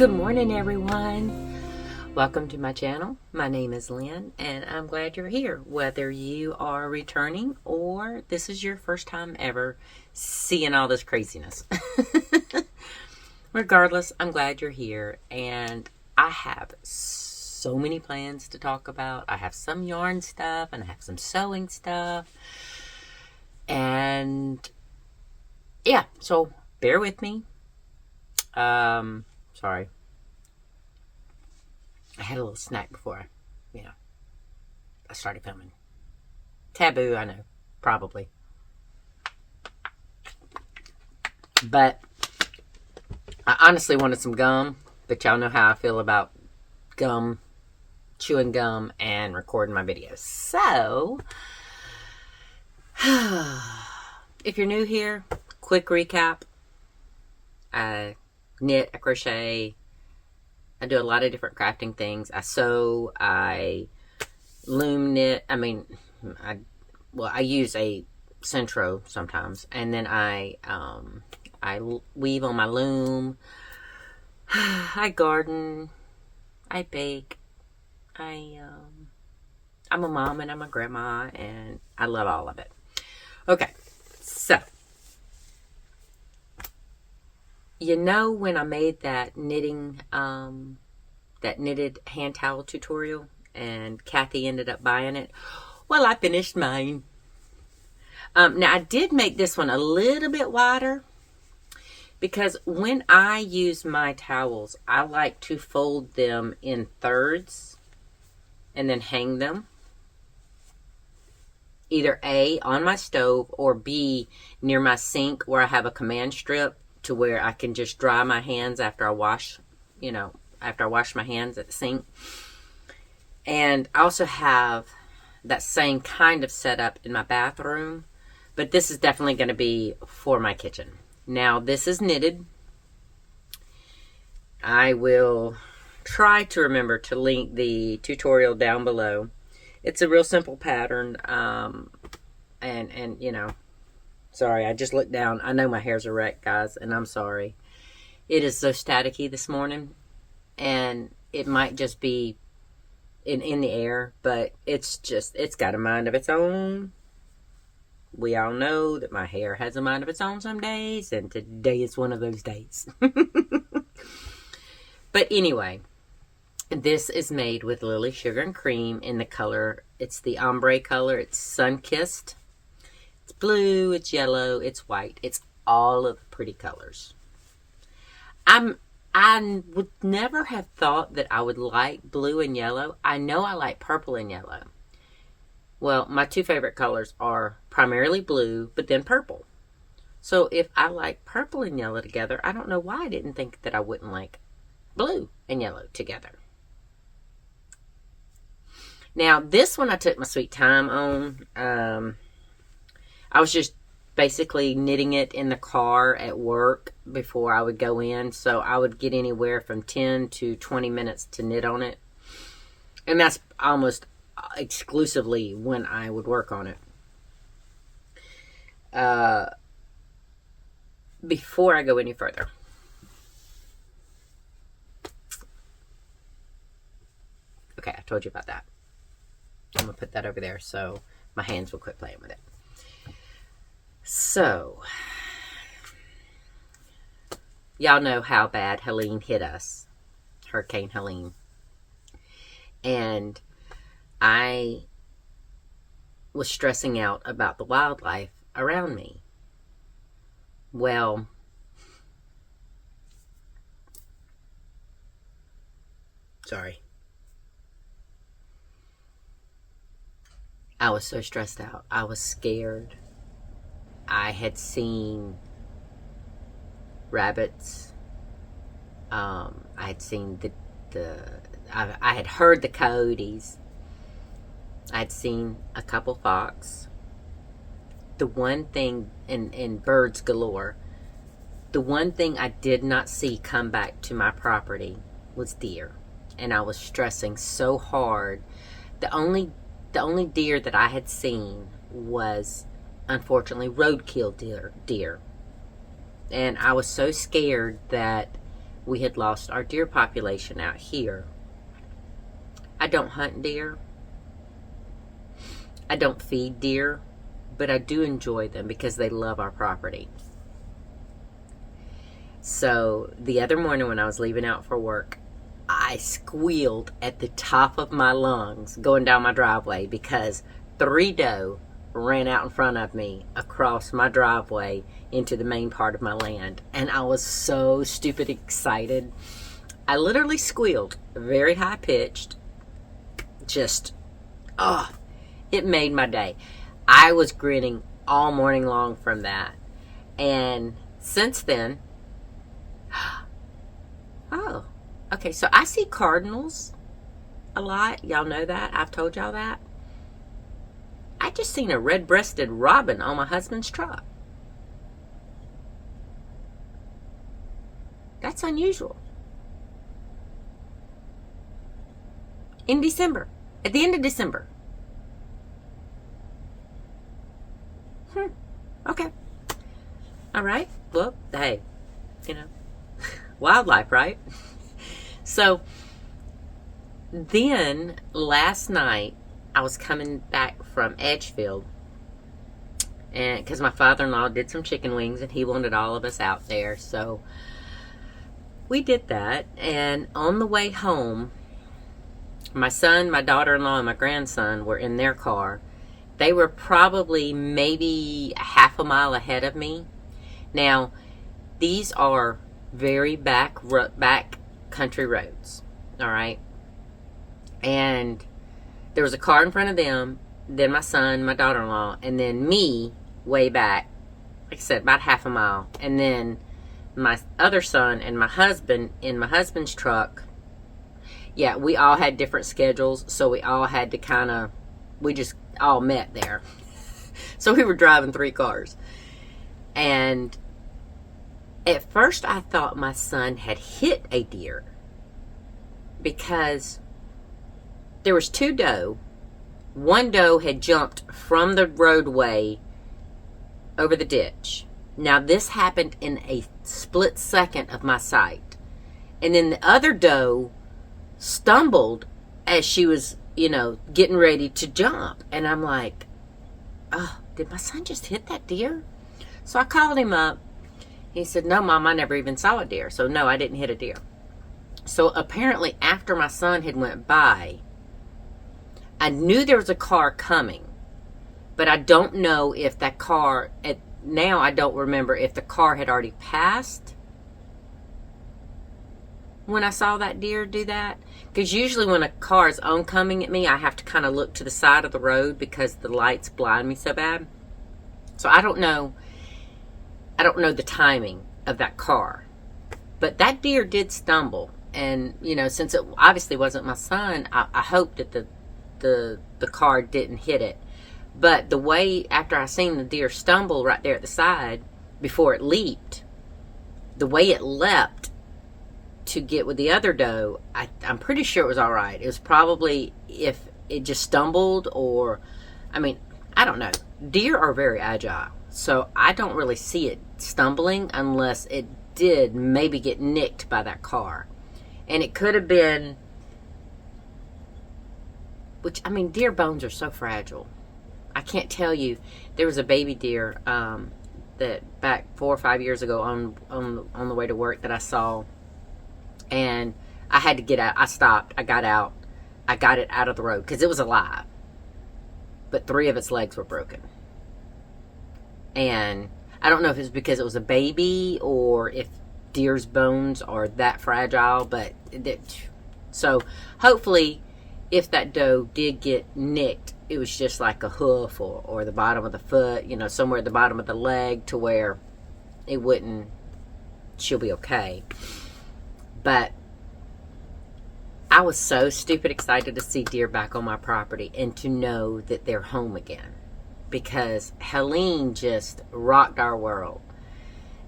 Good morning, everyone. Welcome to my channel. My name is Lynn, and I'm glad you're here. Whether you are returning or this is your first time ever seeing all this craziness. Regardless, I'm glad you're here, and I have so many plans to talk about. I have some yarn stuff, and I have some sewing stuff. And yeah, so bear with me. Sorry. I had a little snack before I started filming. Taboo, I know. Probably. But I honestly wanted some gum, but y'all know how I feel about gum, chewing gum, and recording my videos. So, if you're new here, quick recap. I knit, I crochet, I do a lot of different crafting things. I sew, I loom knit. I use a Centro sometimes, and then I weave on my loom. I garden, I bake. I'm a mom and I'm a grandma, and I love all of it. Okay, so when I made that knitted hand towel tutorial and Kathy ended up buying it, well, I finished mine. Now I did make this one a little bit wider because when I use my towels, I like to fold them in thirds and then hang them. Either A, on my stove, or B, near my sink where I have a command strip to where I can just dry my hands after I wash my hands at the sink. And I also have that same kind of setup in my bathroom, but this is definitely going to be for my kitchen. Now, this is knitted. I will try to remember to link the tutorial down below. It's a real simple pattern, sorry, I just looked down. I know my hair's a wreck, guys, and I'm sorry. It is so staticky this morning, and it might just be in the air, but it's got a mind of its own. We all know that my hair has a mind of its own some days, and today is one of those days. But anyway, this is made with Lily Sugar and Cream in the color. It's the ombre color. It's sun-kissed. It's blue, it's yellow, it's white. It's all of the pretty colors. I would never have thought that I would like blue and yellow. I know I like purple and yellow. Well, my two favorite colors are primarily blue, but then purple. So if I like purple and yellow together, I don't know why I didn't think that I wouldn't like blue and yellow together. Now, this one I took my sweet time on. I was just basically knitting it in the car at work before I would go in. So I would get anywhere from 10 to 20 minutes to knit on it. And that's almost exclusively when I would work on it. Before I go any further, okay, I told you about that. I'm going to put that over there so my hands will quit playing with it. So, y'all know how bad Helene hit us. Hurricane Helene. And I was stressing out about the wildlife around me. Well, sorry. I was so stressed out. I was scared. I had seen rabbits. I had seen I had heard the coyotes. I had seen a couple fox. The one thing, and birds galore. The one thing I did not see come back to my property was deer. And I was stressing so hard. The only deer that I had seen was, unfortunately, roadkill deer. And I was so scared that we had lost our deer population out here. I don't hunt deer. I don't feed deer, but I do enjoy them because they love our property. So the other morning when I was leaving out for work, I squealed at the top of my lungs going down my driveway because 3 doe ran out in front of me across my driveway into the main part of my land. And I was so stupid excited. I literally squealed, very high pitched. Just, it made my day. I was grinning all morning long from that. And since then, okay, so I see cardinals a lot. Y'all know that. I've told y'all that. I just seen a red-breasted robin on my husband's truck. That's unusual. In December. At the end of December. Okay. All right. Well, hey, wildlife, right? So then last night I was coming back from Edgefield, and because my father-in-law did some chicken wings and he wanted all of us out there, so we did that. And on the way home, my son, my daughter-in-law, and my grandson were in their car. They were probably maybe half a mile ahead of me. Now, these are very back country roads, all right? And there was a car in front of them, then my son, my daughter-in-law, and then me way back, like I said, about half a mile. And then my other son and my husband in my husband's truck. Yeah, we all had different schedules, so we all had to we just all met there. So we were driving 3 cars. And at first I thought my son had hit a deer because there was 2 doe. 1 doe had jumped from the roadway over the ditch. Now this happened in a split second of my sight. And then the other doe stumbled as she was, getting ready to jump. And I'm like, did my son just hit that deer? So I called him up. He said, no, Mom, I never even saw a deer. So no, I didn't hit a deer. So apparently after my son had went by, I knew there was a car coming, but I don't know if that car, now I don't remember if the car had already passed when I saw that deer do that. Because usually when a car is oncoming at me, I have to kind of look to the side of the road because the lights blind me so bad. So I don't know the timing of that car. But that deer did stumble. And, since it obviously wasn't my son, I hope that the car didn't hit it. But the way, after I seen the deer stumble right there at the side, before it leaped, the way it leapt to get with the other doe, I'm pretty sure it was all right. It was probably if it just stumbled I don't know. Deer are very agile, so I don't really see it stumbling unless it did maybe get nicked by that car. And it could have been, deer bones are so fragile. I can't tell you. There was a baby deer that back 4 or 5 years ago on the way to work that I saw, and I had to get out. I stopped. I got out. I got it out of the road because it was alive, but 3 of its legs were broken. And I don't know if it's because it was a baby or if deer's bones are that fragile, but so hopefully if that doe did get nicked, it was just like a hoof or the bottom of the foot, somewhere at the bottom of the leg to where she'll be okay. But I was so stupid excited to see deer back on my property and to know that they're home again, because Helene just rocked our world,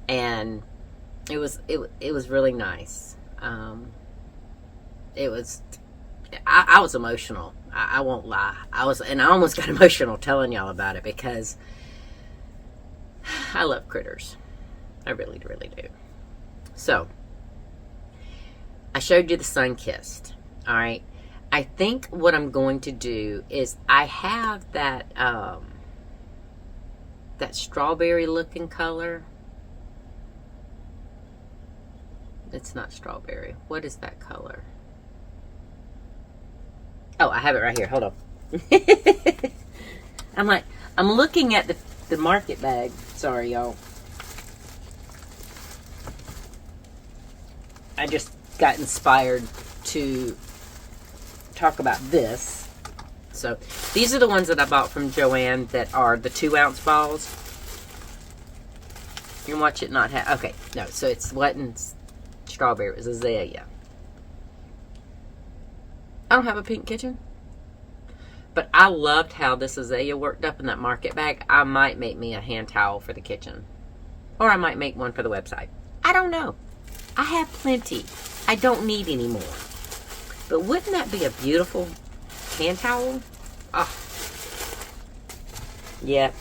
and it was really nice. I was emotional. I won't lie. I almost got emotional telling y'all about it because I love critters. I really, really do. So I showed you the Sun-Kissed. All right. I think what I'm going to do is I have that that strawberry looking color. It's not strawberry. What is that color? Oh, I have it right here. Hold on. I'm looking at the market bag. Sorry, y'all. I just got inspired to talk about this. So these are the ones that I bought from Joann that are the 2-ounce balls. You can watch it not have. Okay, no. So it wasn't strawberry. It was azalea. I don't have a pink kitchen. But I loved how this azalea worked up in that market bag. I might make me a hand towel for the kitchen. Or I might make one for the website. I don't know. I have plenty. I don't need any more. But wouldn't that be a beautiful hand towel? Oh. Yeah.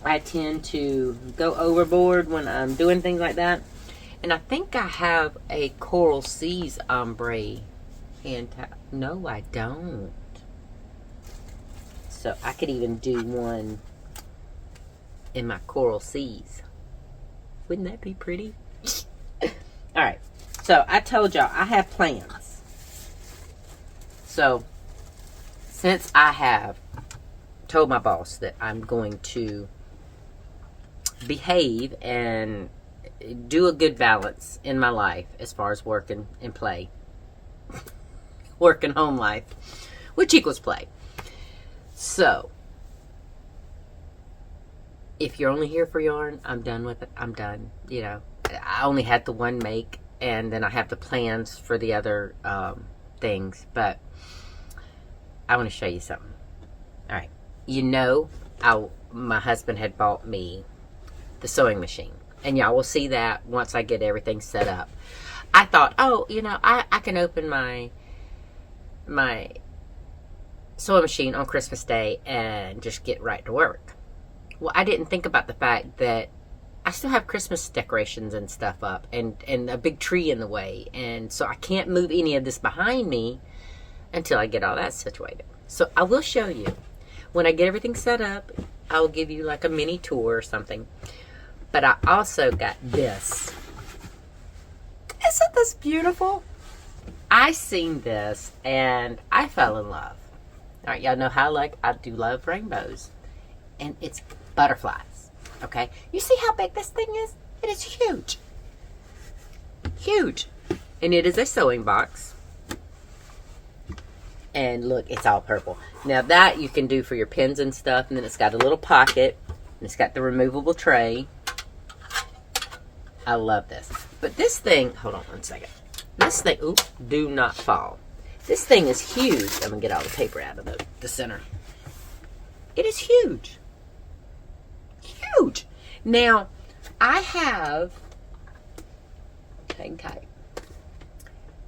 I tend to go overboard when I'm doing things like that. And I think I have a Coral Seas ombre hand towel. No, I don't. So I could even do one in my Coral Seas. Wouldn't that be pretty? Alright. So I told y'all I have plans. So since I have told my boss that I'm going to behave and do a good balance in my life as far as work and play. Work and home life, which equals play. So, if you're only here for yarn, I'm done with it. I'm done. You know, I only had the one make, and then I have the plans for the other things. But I want to show you something. All right. You know, my husband had bought me the sewing machine. And y'all will see that once I get everything set up. I thought, oh, you know, I can open my sewing machine on Christmas Day and just get right to work. Well, I didn't think about the fact that I still have Christmas decorations and stuff up and a big tree in the way. And so I can't move any of this behind me until I get all that situated. So I will show you. When I get everything set up, I will give you like a mini tour or something. But I also got this. Isn't this beautiful? I seen this and I fell in love. All right, y'all know how I do love rainbows. And it's butterflies, okay? You see how big this thing is? It is huge. Huge. And it is a sewing box. And look, it's all purple. Now that you can do for your pins and stuff. And then it's got a little pocket. And it's got the removable tray. I love this. But this thing, hold on one second. This thing, oops, do not fall. This thing is huge. I'm going to get all the paper out of the center. It is huge. Huge. Now, I have, hang tight.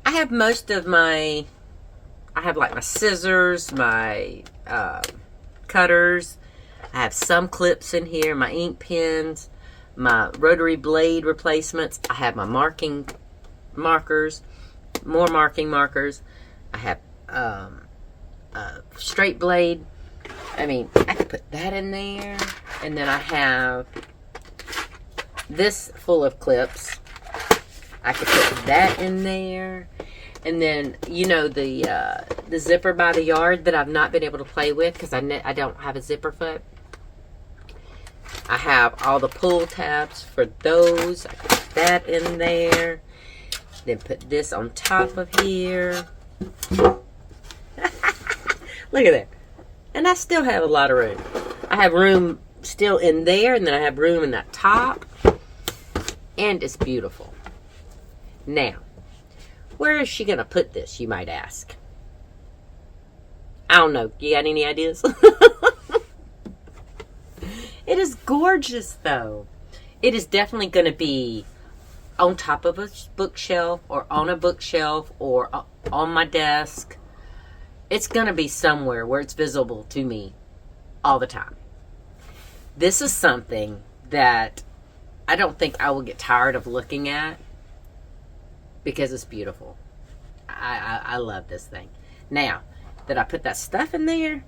I have most of my, I have like my scissors, my cutters. I have some clips in here, my ink pens, my rotary blade replacements. I have my marking markers, more marking markers. I have a straight blade. I mean, I could put that in there. And then I have this full of clips. I could put that in there. And then, you know, the zipper by the yard that I've not been able to play with because I don't have a zipper foot. I have all the pull tabs for those. I put that in there. Then put this on top of here. Look at that. And I still have a lot of room. I have room still in there, and then I have room in that top. And it's beautiful. Now, where is she going to put this, you might ask? I don't know. You got any ideas? It is gorgeous, though. It is definitely going to be on top of a bookshelf or on a bookshelf or on my desk. It's going to be somewhere where it's visible to me all the time. This is something that I don't think I will get tired of looking at. because it's beautiful. I love this thing. Now that I put that stuff in there,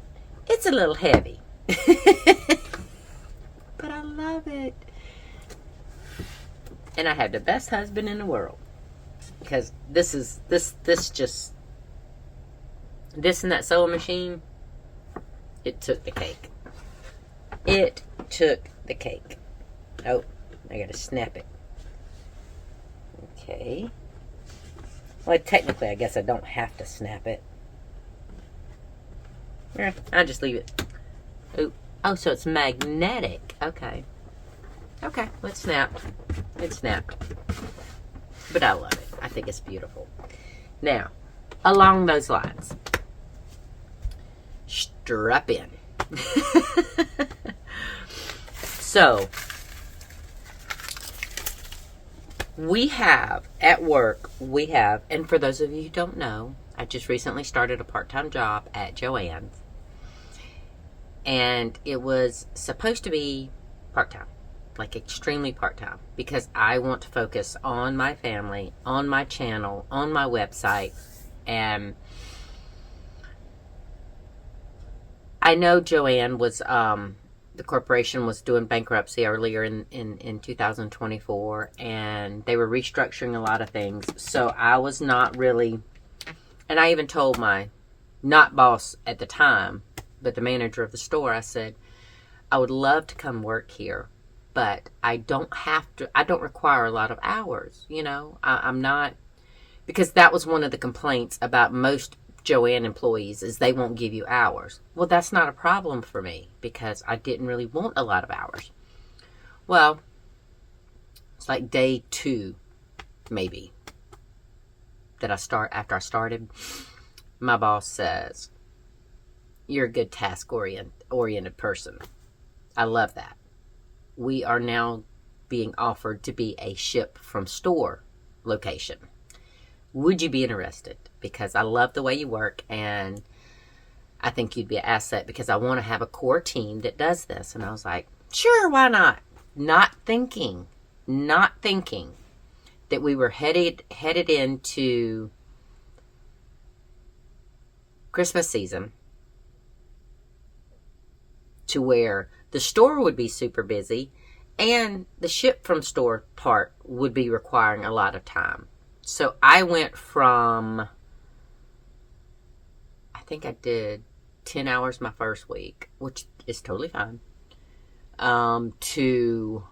it's a little heavy. But I love it. And I have the best husband in the world. Because this and that sewing machine, it took the cake. It took the cake. Oh, I gotta snap it. Okay. Well, technically, I guess I don't have to snap it. I'll just leave it. Oh, so it's magnetic. Okay. Okay, well, it snapped. It snapped. But I love it. I think it's beautiful. Now, along those lines, strap in. So, we have, at work, and for those of you who don't know, I just recently started a part-time job at Joann's. And it was supposed to be part-time, like extremely part-time, because I want to focus on my family, on my channel, on my website. And I know Joann was, the corporation was doing bankruptcy earlier in 2024, and they were restructuring a lot of things. So I was not really, and I even told my not boss at the time, but the manager of the store, I said, I would love to come work here, but I don't require a lot of hours. You know, I'm not, because that was one of the complaints about most Joann employees is they won't give you hours. Well, that's not a problem for me because I didn't really want a lot of hours. Well, it's like day 2, maybe, after I started, my boss says, you're a good task-oriented person. I love that. We are now being offered to be a ship-from-store location. Would you be interested? Because I love the way you work, and I think you'd be an asset because I want to have a core team that does this. And I was like, sure, why not? Not thinking that we were headed into Christmas season to where the store would be super busy and the ship from store part would be requiring a lot of time. So I went from, I think I did 10 hours my first week, which is totally fine, to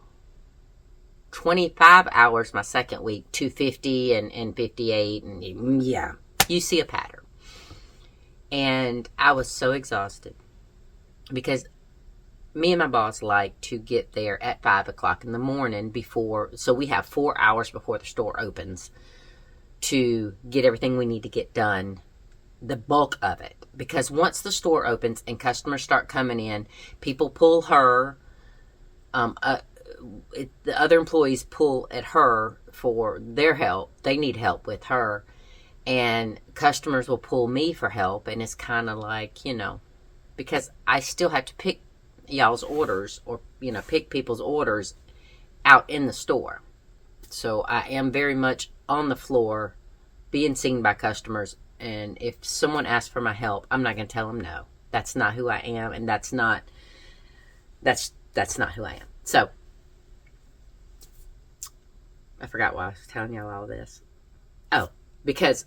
25 hours my second week, to 50 and 58, and yeah, you see a pattern. And I was so exhausted because me and my boss like to get there at 5 o'clock in the morning so we have 4 hours before the store opens to get everything we need to get done, the bulk of it. Because once the store opens and customers start coming in, people pull her, the other employees pull at her for their help. They need help with her. And customers will pull me for help. And it's kind of like, you know, because I still have to pick y'all's orders or, you know, pick people's orders out in the store. So I am very much on the floor being seen by customers. And if someone asks for my help, I'm not going to tell them no. That's not who I am. And that's not who I am. So I forgot why I was telling y'all all this. Oh, because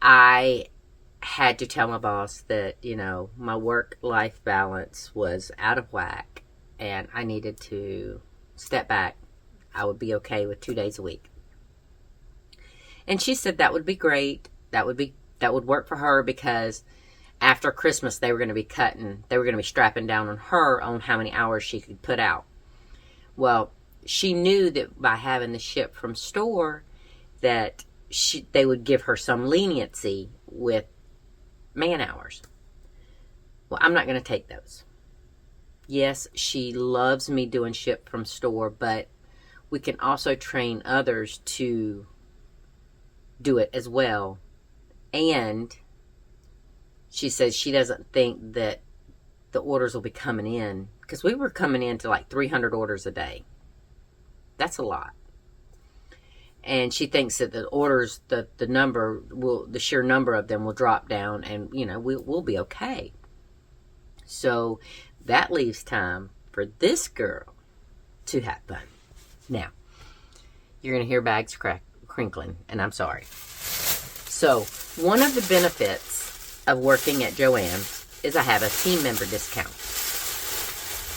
I had to tell my boss that, you know, my work-life balance was out of whack and I needed to step back. I would be okay with 2 days a week. And she said that would be great. That would work for her because after Christmas they were going to be strapping down on her on how many hours she could put out. Well, she knew that by having the ship from store that they would give her some leniency with man hours. Well, I'm not going to take those. Yes, she loves me doing ship from store, but we can also train others to do it as well. And she says she doesn't think that the orders will be coming in, because we were coming in to like 300 orders a day. That's a lot. And she thinks that the orders, the sheer number of them will drop down, and we'll be okay. So that leaves time for this girl to have fun. Now, you're going to hear bags crinkling, and I'm sorry. So, one of the benefits of working at Joann's is I have a team member discount.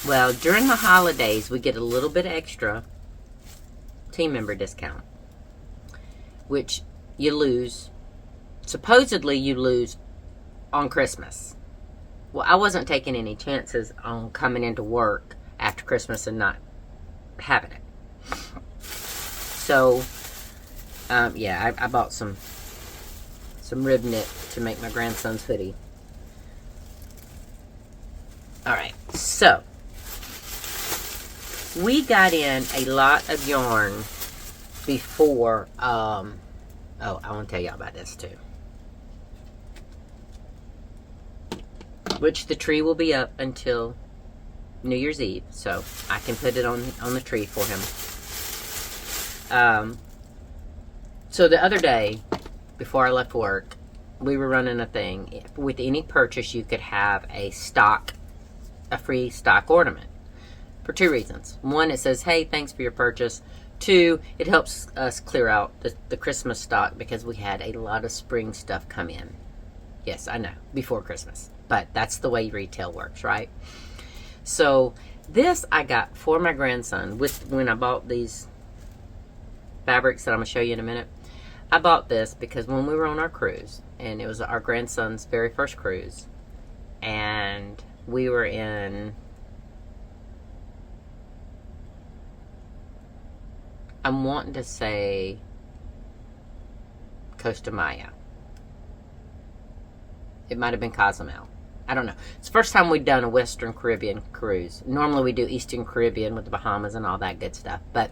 Well, during the holidays, we get a little bit extra team member discount, which you lose. Supposedly, you lose on Christmas. Well, I wasn't taking any chances on coming into work after Christmas and not having it. So, I bought some rib knit to make my grandson's hoodie. Alright, so we got in a lot of yarn before, I want to tell y'all about this too. Which the tree will be up until New Year's Eve, so I can put it on the tree for him. So the other day, before I left work, we were running a thing. With any purchase, you could have a free stock ornament. For two reasons. One, it says, hey, thanks for your purchase. Two, it helps us clear out the Christmas stock because we had a lot of spring stuff come in. Yes, I know, before Christmas. But that's the way retail works, right? So this I got for my grandson when I bought these fabrics that I'm going to show you in a minute. I bought this because when we were on our cruise, and it was our grandson's very first cruise, and we were in, I'm wanting to say Costa Maya. It might have been Cozumel. I don't know. It's the first time we've done a Western Caribbean cruise. Normally we do Eastern Caribbean with the Bahamas and all that good stuff. But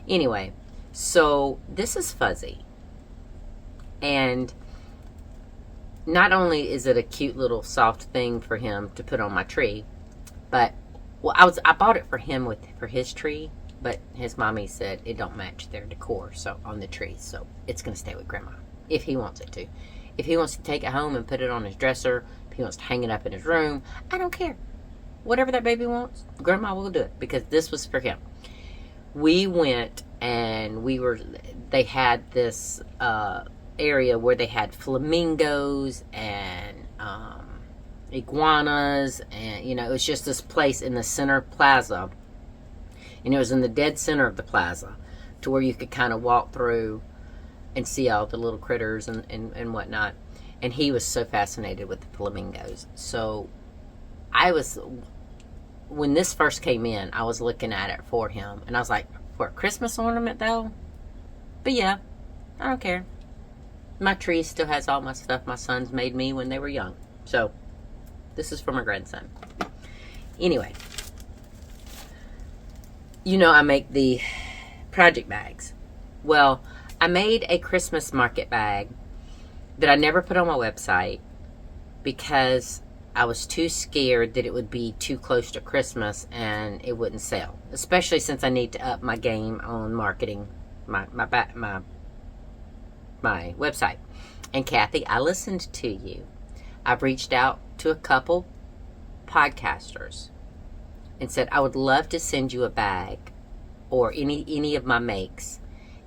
anyway, so this is fuzzy. And not only is it a cute little soft thing for him to put on my tree, but I bought it for him for his tree, but his mommy said it don't match their decor on the tree, so it's going to stay with Grandma if he wants it to. If he wants to take it home and put it on his dresser, if he wants to hang it up in his room, I don't care. Whatever that baby wants, Grandma will do it because this was for him. We went and they had this area where they had flamingos and iguanas, and it was just this place in the center plaza, and it was in the dead center of the plaza to where you could kind of walk through and see all the little critters and whatnot. And he was so fascinated with the flamingos. So when this first came in, I was looking at it for him, and I was like, for a Christmas ornament though? But yeah, I don't care. My tree still has all my stuff my sons made me when they were young. So this is for my grandson. Anyway, I make the project bags. Well, I made a Christmas market bag that I never put on my website because I was too scared that it would be too close to Christmas and it wouldn't sell. Especially since I need to up my game on marketing my website. And Kathy, I listened to you. I've reached out to a couple podcasters and said I would love to send you a bag or any of my makes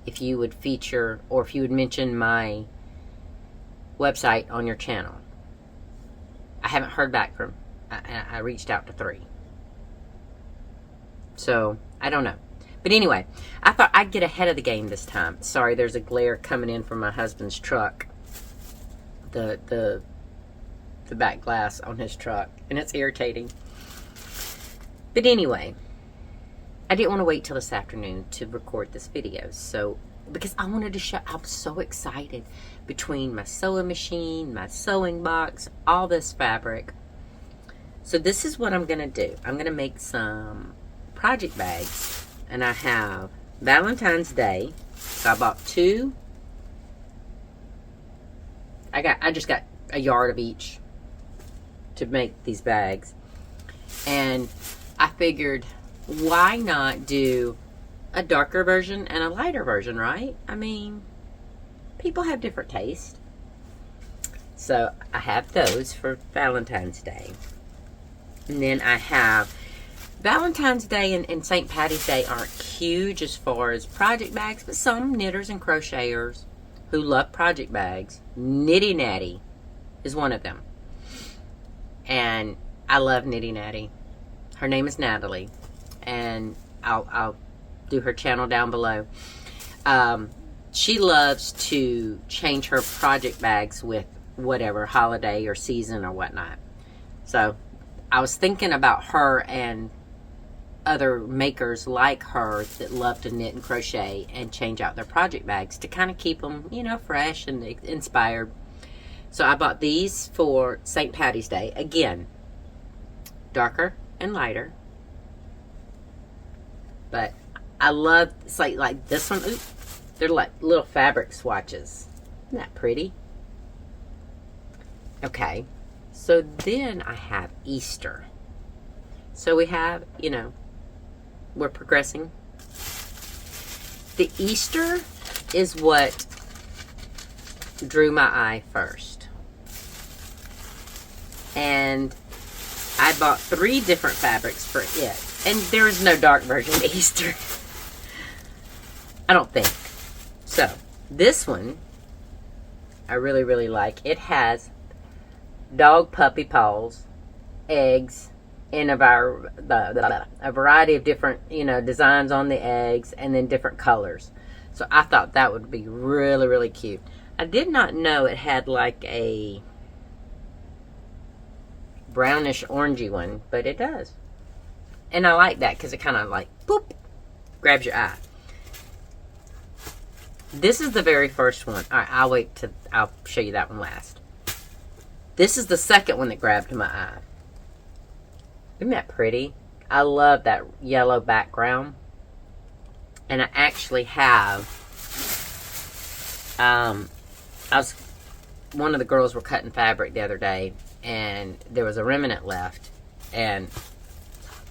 if you would feature or if you would mention my website on your channel. I haven't heard back from. I reached out to 3. So I don't know. But anyway, I thought I'd get ahead of the game this time. Sorry, there's a glare coming in from my husband's truck. The back glass on his truck, and it's irritating. But anyway, I didn't want to wait till this afternoon to record this video. So, because I wanted to show, I'm so excited between my sewing machine, my sewing box, all this fabric. So this is what I'm going to do. I'm going to make some project bags, and I have Valentine's Day. So I bought 2. I just got a yard of each to make these bags. And I figured, why not do a darker version and a lighter version, right? I mean, people have different tastes. So I have those for Valentine's Day. And then I have Valentine's Day and St. Patty's Day aren't huge as far as project bags, but some knitters and crocheters who love project bags, Nitty Natty is one of them. And I love Nitty Natty. Her name is Natalie, and I'll do her channel down below. She loves to change her project bags with whatever holiday or season or whatnot. So I was thinking about her and other makers like her that love to knit and crochet and change out their project bags to kind of keep them, you know, fresh and inspired. So I bought these for St. Patty's Day. Again, darker and lighter. But I love, it's like this one. Ooh, they're like little fabric swatches. Isn't that pretty? Okay. So then I have Easter. So we have, you know, we're progressing. The Easter is what drew my eye first. And I bought 3 different fabrics for it. And there is no dark version of Easter. I don't think. So, this one, I really, really like. It has dog puppy paws, eggs, and a variety of different, you know, designs on the eggs, and then different colors. So I thought that would be really, really cute. I did not know it had like a brownish orangey one, but it does. And I like that because it kind of like, boop, grabs your eye. This is the very first one. All right, I'll show you that one last. This is the second one that grabbed my eye. Isn't that pretty? I love that yellow background. And I actually have, one of the girls were cutting fabric the other day, and there was a remnant left, and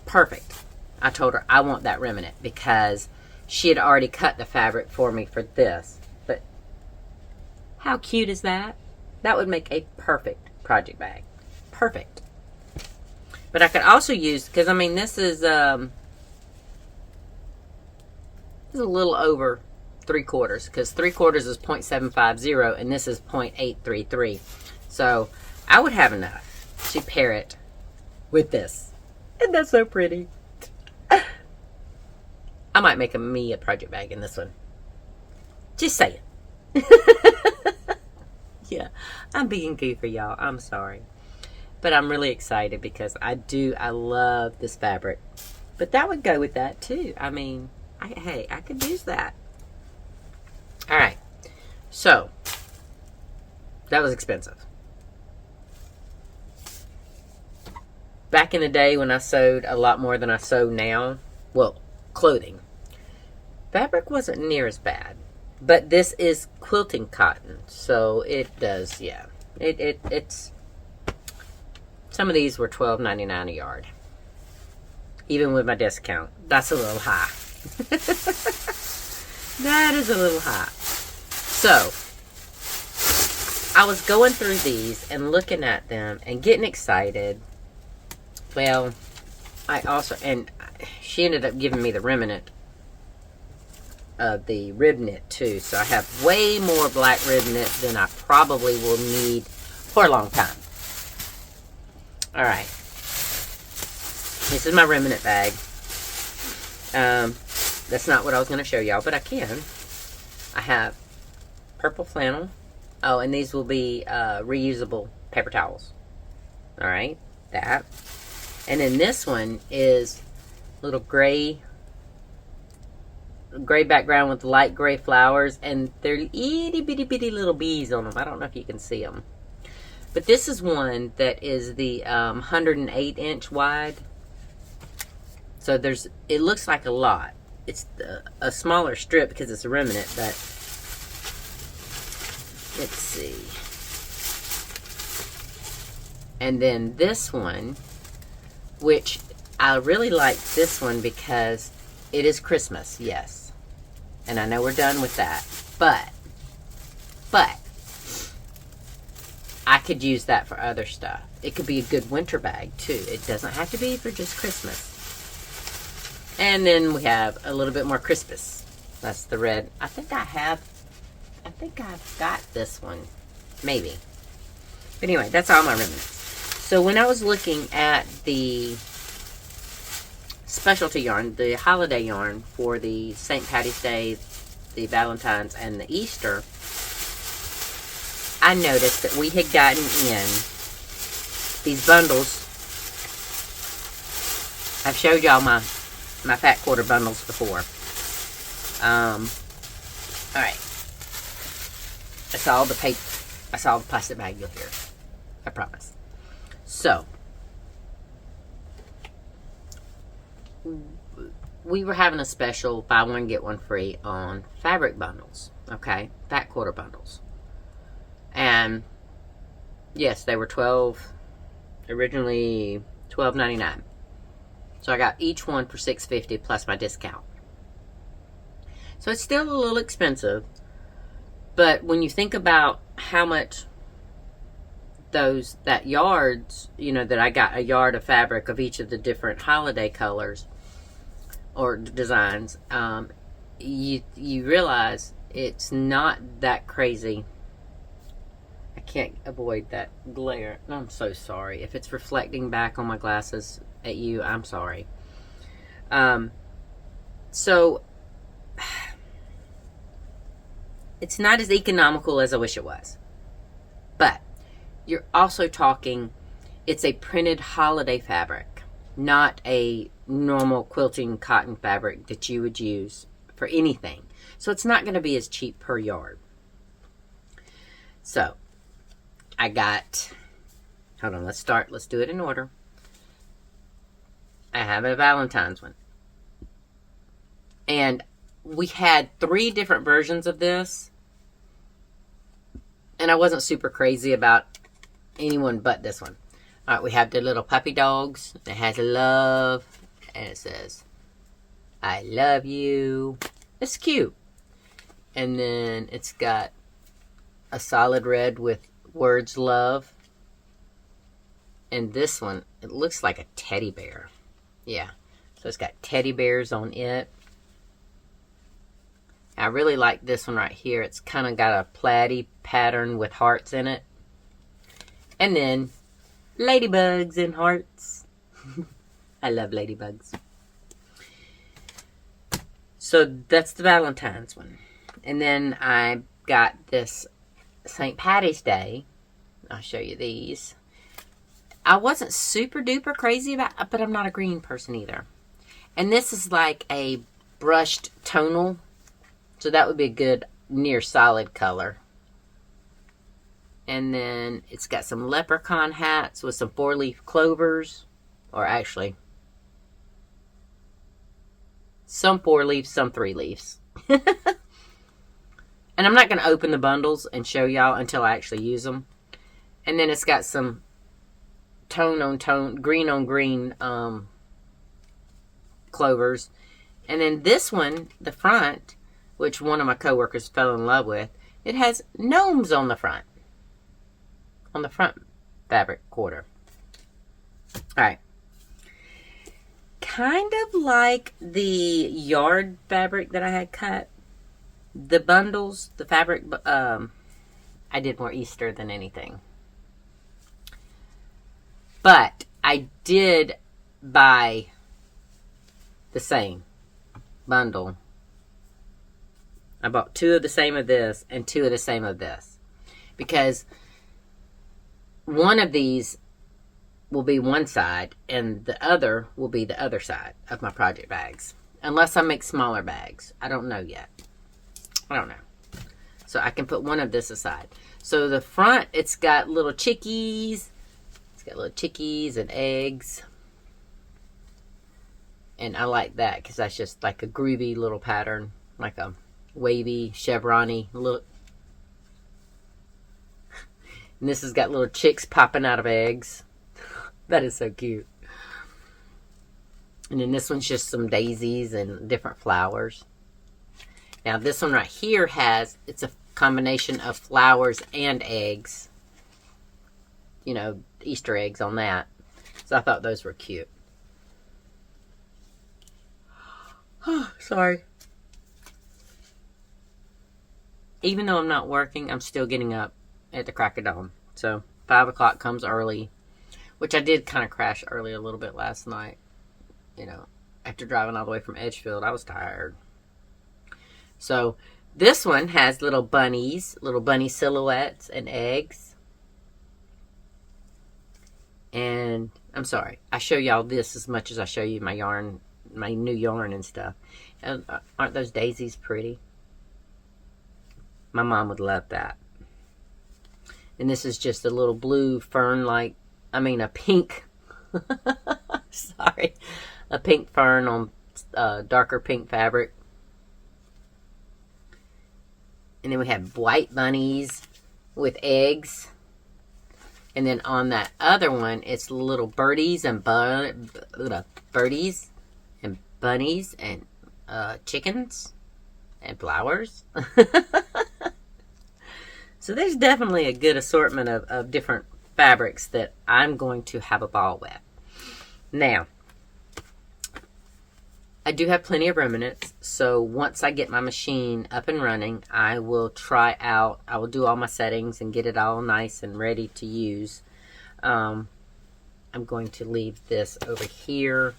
perfect. I told her I want that remnant because she had already cut the fabric for me for this. But how cute is that? That would make a perfect project bag. Perfect. But I could also use, because I mean this is a little over 3/4, because 3/4 is 0.750 and this is 0.833. So I would have enough to pair it with this. Isn't that so pretty? I might make me a project bag in this one. Just saying. Yeah, I'm being goofy, y'all. I'm sorry. But I'm really excited because I love this fabric. But that would go with that too. I mean, hey, I could use that. All right. So, that was expensive. Back in the day when I sewed a lot more than I sew now, well, clothing, fabric wasn't near as bad. But this is quilting cotton, so it does, yeah. It's some of these were $12.99 a yard. Even with my discount. That's a little high. That is a little high. So, I was going through these and looking at them and getting excited. Well, she ended up giving me the remnant of the rib knit too. So I have way more black rib knit than I probably will need for a long time. Alright. This is my remnant bag. That's not what I was going to show y'all, but I can. I have purple flannel. Oh, and these will be reusable paper towels. Alright, that. And then this one is little gray background with light gray flowers, and they're itty bitty bitty little bees on them. I don't know if you can see them. But this is one that is the 108 inch wide. So it looks like a lot. It's a smaller strip because it's a remnant, but let's see. And then this one, which I really like this one because it is Christmas, yes. And I know we're done with that. But, I could use that for other stuff. It could be a good winter bag, too. It doesn't have to be for just Christmas. And then we have a little bit more Crispus. That's the red. I think I've got this one. Maybe. But anyway, that's all my remnants. So when I was looking at the specialty yarn, the holiday yarn for the St. Patty's Day, the Valentine's, and the Easter, I noticed that we had gotten in these bundles. I've showed y'all my fat quarter bundles before. Alright. That's all the paper. That's all the plastic bag you'll hear. I promise. So, we were having a special buy one get one free on fabric bundles. Okay? Fat quarter bundles. And yes, they were originally $12.99. So I got each one for $6.50 plus my discount. So it's still a little expensive, but when you think about how much that yards, that I got a yard of fabric of each of the different holiday colors or designs, you realize it's not that crazy. I can't avoid that glare. I'm so sorry. If it's reflecting back on my glasses at you, I'm sorry. So, it's not as economical as I wish it was. But, you're also talking, it's a printed holiday fabric, not a normal quilting cotton fabric that you would use for anything. So, it's not going to be as cheap per yard. So, I got, hold on, let's do it in order. I have a Valentine's one. And we had 3 different versions of this. And I wasn't super crazy about anyone but this one. Alright, we have the little puppy dogs. It has love. And it says, I love you. It's cute. And then it's got a solid red with words love. And this one, it looks like a teddy bear. Yeah. So it's got teddy bears on it. I really like this one right here. It's kind of got a plaid pattern with hearts in it. And then ladybugs and hearts. I love ladybugs. So that's the Valentine's one. And then I got this St. Patty's Day. I'll show you these. I wasn't super duper crazy about it, but I'm not a green person either. And this is like a brushed tonal. So that would be a good near solid color. And then it's got some leprechaun hats with some 4-leaf clovers. Or actually, some 4 leaves, some 3 leaves. And I'm not going to open the bundles and show y'all until I actually use them. And then it's got some tone on tone, green on green clovers. And then this one, the front, which one of my coworkers fell in love with, it has gnomes on the front. On the front fabric quarter. Alright. Kind of like the yard fabric that I had cut. The bundles, the fabric, I did more Easter than anything. But I did buy the same bundle. I bought 2 of the same of this and 2 of the same of this. Because one of these will be one side and the other will be the other side of my project bags. Unless I make smaller bags. I don't know yet. I don't know. So I can put one of this aside. So the front, it's got little chickies. It's got little chickies and eggs. And I like that because that's just like a groovy little pattern. Like a wavy, chevron-y look. And this has got little chicks popping out of eggs. That is so cute. And then this one's just some daisies and different flowers. Now this one right here it's a combination of flowers and eggs. You know, Easter eggs on that. So I thought those were cute. Oh, sorry. Even though I'm not working, I'm still getting up at the crack of dawn. So 5 o'clock comes early, which I did kind of crash early a little bit last night. You know, after driving all the way from Edgefield, I was tired. So this one has little bunnies, little bunny silhouettes and eggs. And I'm sorry, I show y'all this as much as I show you my yarn, my new yarn and stuff. And aren't those daisies pretty? My mom would love that. And this is just a little blue fern a pink. Sorry. A pink fern on darker pink fabric. And then we have white bunnies with eggs. And then on that other one, it's little birdies and birdies and bunnies and chickens and flowers. So there's definitely a good assortment of different fabrics that I'm going to have a ball with. Now, I do have plenty of remnants, so once I get my machine up and running, I will do all my settings and get it all nice and ready to use. I'm going to leave this over here.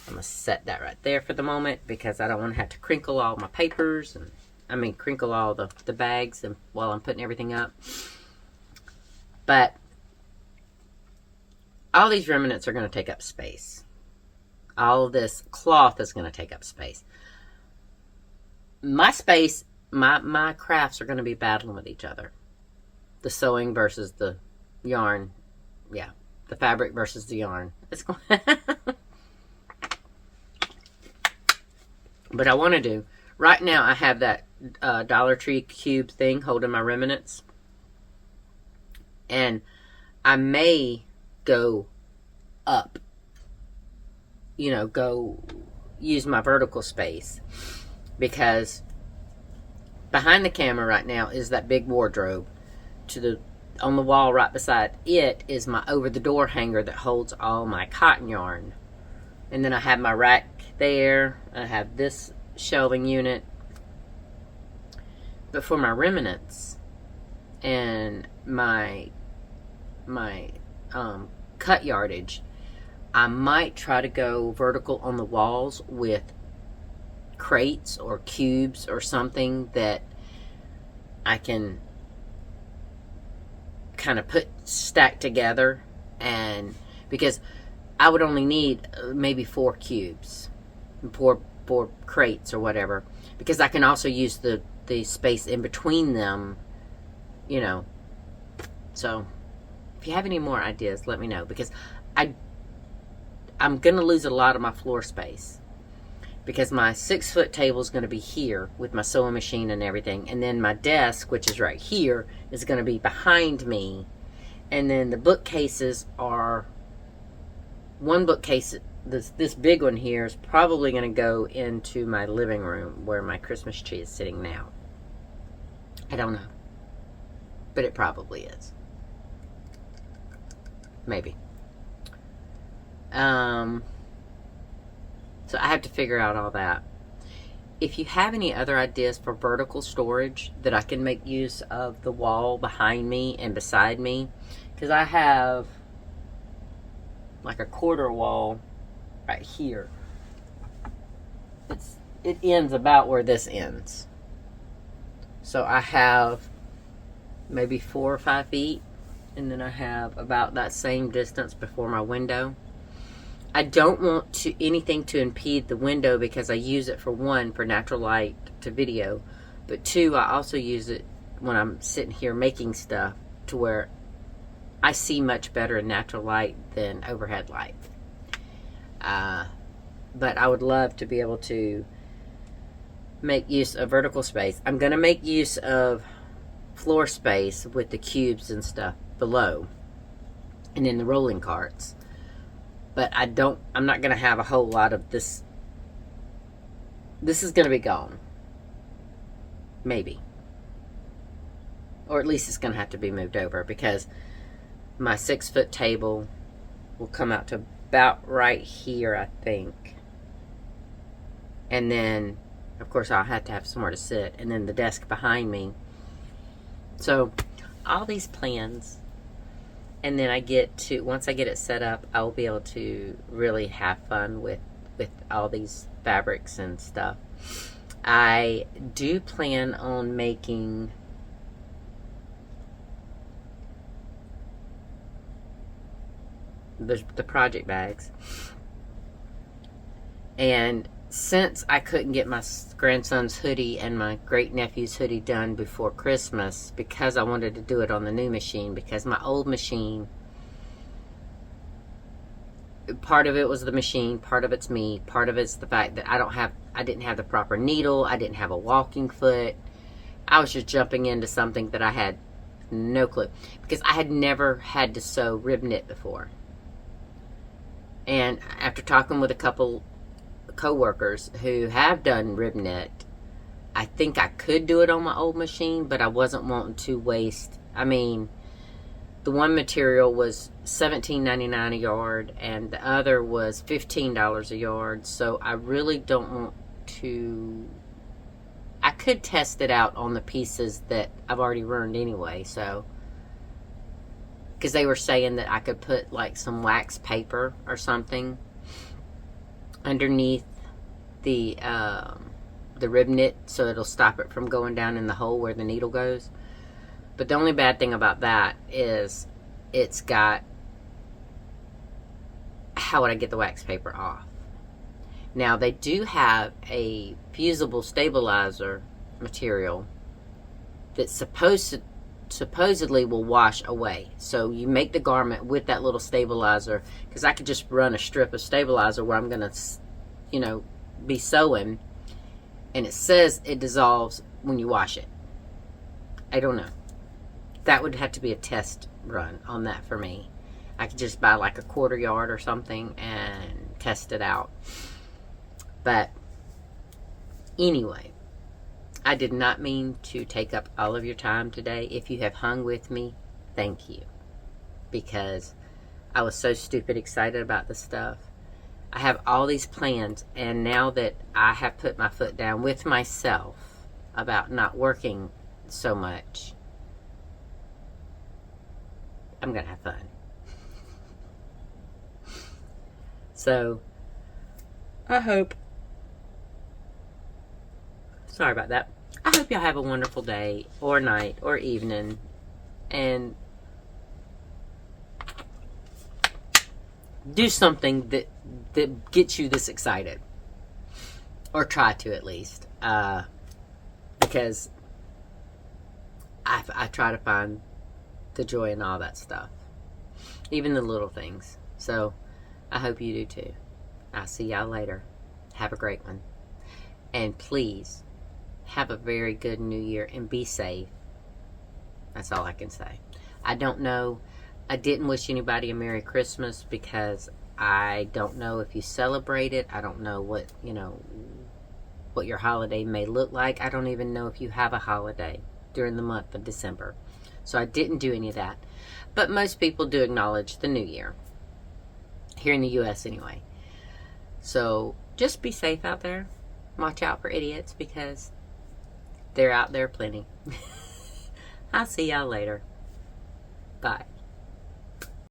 I'm going to set that right there for the moment because I don't want to have to crinkle all my papers and crinkle all the bags and while I'm putting everything up. But all these remnants are going to take up space. All of this cloth is going to take up space. My space, my crafts are going to be battling with each other. The sewing versus the yarn. Yeah, the fabric versus the yarn. It's going But I want to do, right now I have that Dollar Tree cube thing holding my remnants. And I may go up. You know, go use my vertical space. Because behind the camera right now is that big wardrobe. On the wall right beside it is my over-the-door hanger that holds all my cotton yarn. And then I have my rack there. I have this shelving unit. But for my remnants and my cut yardage, I might try to go vertical on the walls with crates or cubes or something that I can kind of stack together. And because I would only need maybe 4 cubes, 4 crates or whatever, because I can also use the space in between them, you know. So if you have any more ideas, let me know, because I'm going to lose a lot of my floor space, because my 6-foot table is going to be here with my sewing machine and everything, and then my desk, which is right here, is going to be behind me, and then the bookcases are, one bookcase, this big one here, is probably going to go into my living room where my Christmas tree is sitting now. I don't know, but it probably is. Maybe. So I have to figure out all that. If you have any other ideas for vertical storage that I can make use of the wall behind me and beside me, because I have like a quarter wall right here. It ends about where this ends. So I have maybe 4 or 5 feet, and then I have about that same distance before my window. I don't want anything to impede the window, because I use it, for one, for natural light to video, but 2, I also use it when I'm sitting here making stuff, to where I see much better in natural light than overhead light. But I would love to be able to make use of vertical space. I'm going to make use of floor space with the cubes and stuff below, and then the rolling carts. But I'm not going to have a whole lot of this. This is going to be gone. Maybe. Or at least it's going to have to be moved over, because my 6-foot table will come out to about right here, I think. And then, of course, I'll have to have somewhere to sit. And then the desk behind me. So, all these plans. And then once I get it set up, I will be able to really have fun with all these fabrics and stuff. I do plan on making the project bags. And since I couldn't get my grandson's hoodie and my great-nephew's hoodie done before Christmas, because I wanted to do it on the new machine, because my old machine, part of it was the machine, part of it's me, part of it's the fact that I didn't have the proper needle, I didn't have a walking foot. I was just jumping into something that I had no clue, because I had never had to sew rib knit before. And after talking with a couple co-workers who have done rib knit, I think I could do it on my old machine, but I wasn't wanting to waste. I mean, the one material was $17.99 a yard, and the other was $15 a yard. So I really don't want to. I could test it out on the pieces that I've already ruined anyway. So, because they were saying that I could put like some wax paper or something underneath the rib knit, so it'll stop it from going down in the hole where the needle goes. But the only bad thing about that is it's got, how would I get the wax paper off? Now, they do have a fusible stabilizer material that's supposedly will wash away. So you make the garment with that little stabilizer, because I could just run a strip of stabilizer where I'm going to, be sewing, and it says it dissolves when you wash it. I don't know. That would have to be a test run on that for me. I could just buy like a 1/4 yard or something and test it out. But anyway, I did not mean to take up all of your time today. If you have hung with me, thank you. Because I was so stupid excited about this stuff. I have all these plans, and now that I have put my foot down with myself about not working so much, I'm going to have fun. So, I hope, sorry about that. I hope y'all have a wonderful day, or night, or evening, and do something that gets you this excited. Or try to, at least. Because I try to find the joy in all that stuff. Even the little things. So, I hope you do too. I'll see y'all later. Have a great one. And please, have a very good New Year and be safe. That's all I can say. I don't know. I didn't wish anybody a Merry Christmas because I don't know if you celebrate it. I don't know what your holiday may look like. I don't even know if you have a holiday during the month of December. So I didn't do any of that. But most people do acknowledge the New Year. Here in the U.S. anyway. So just be safe out there. Watch out for idiots, because they're out there plenty. I'll see y'all later. Bye.